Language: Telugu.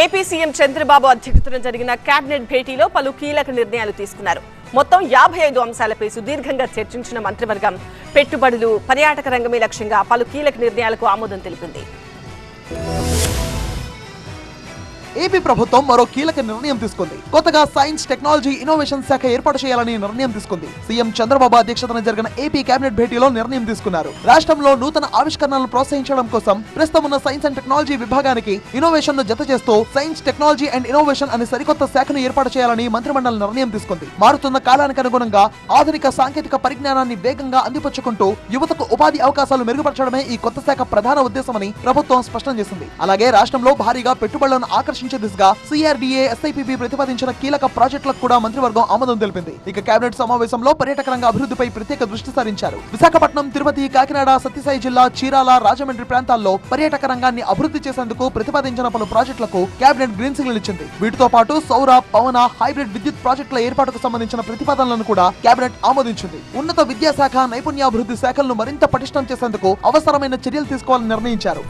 ఏపీ సీఎం చంద్రబాబు అధ్యక్షతన జరిగిన కేబినెట్ భేటీలో పలు కీలక నిర్ణయాలు తీసుకున్నారు. మొత్తం 55 అంశాలపై సుదీర్ఘంగా చర్చించిన మంత్రివర్గం పెట్టుబడులు, పర్యాటక రంగమే లక్ష్యంగా పలు కీలక నిర్ణయాలకు ఆమోదం తెలిపింది. ఏపీ ప్రభుత్వం మరో కీలక నిర్ణయం తీసుకుంది. కొత్తగా సైన్స్, టెక్నాలజీ, ఇన్నోవేషన్ శాఖ ఏర్పాటు చేయాలని నిర్ణయం తీసుకుంది. సీఎం చంద్రబాబు అధ్యక్షతన జరిగిన ఏపీ కేబినెట్ భేటీలో నిర్ణయం తీసుకున్నారు. రాష్ట్రంలో నూతన ఆవిష్కరణలను ప్రోత్సహించడం కోసం ప్రస్తుతం ఉన్న సైన్స్ అండ్ టెక్నాలజీ విభాగానికి ఇన్నోవేషన్ ను జత చేస్తూ సైన్స్, టెక్నాలజీ అండ్ ఇన్నోవేషన్ అనే సరికొత్త శాఖను ఏర్పాటు చేయాలని మంత్రిమండలి నిర్ణయం తీసుకుంది. మారుతున్న కాలానికి అనుగుణంగా ఆధునిక సాంకేతిక పరిజ్ఞానాన్ని వేగంగా అందిపుచ్చుకుంటూ యువతకు ఉపాధి అవకాశాలు మెరుగుపరచడమే ఈ కొత్త శాఖ ప్రధాన ఉద్దేశమని ప్రభుత్వం స్పష్టం చేసింది. అలాగే రాష్ట్రంలో భారీగా పెట్టుబడులను ఆకర్షించే దిశగా సిఆర్డీఏ, ఎస్ఐపిబి ప్రతిపాదించిన కీలక ప్రాజెక్టులకు కూడా మంత్రివర్గం ఆమోదం తెలిపింది. ఇక కేబినెట్ సమావేశంలో పర్యాటక రంగ అభివృద్ధిపై ప్రత్యేక దృష్టి సారించారు. విశాఖపట్నం, తిరుపతి, కాకినాడ, సత్యసాయి జిల్లా, చీరాల, రాజమండ్రి ప్రాంతాల్లో పర్యాటక రంగాన్ని అభివృద్ధి చేసేందుకు ప్రతిపాదించిన పలు ప్రాజెక్టులకు కేబినెట్ గ్రీన్ సిగ్నల్ ఇచ్చింది. వీటితో పాటు సౌర, పవన, హైబ్రిడ్ విద్యుత్ ప్రాజెక్టుల ఏర్పాటుకు సంబంధించిన ప్రతిపాదనలను కూడా కేబినెట్ ఆమోదించింది. ఉన్నత విద్యాశాఖ, నైపుణ్యాభివృద్ధి శాఖలను మరింత పటిష్టం చేసేందుకు అవసరమైన చర్యలు తీసుకోవాలని నిర్ణయించారు.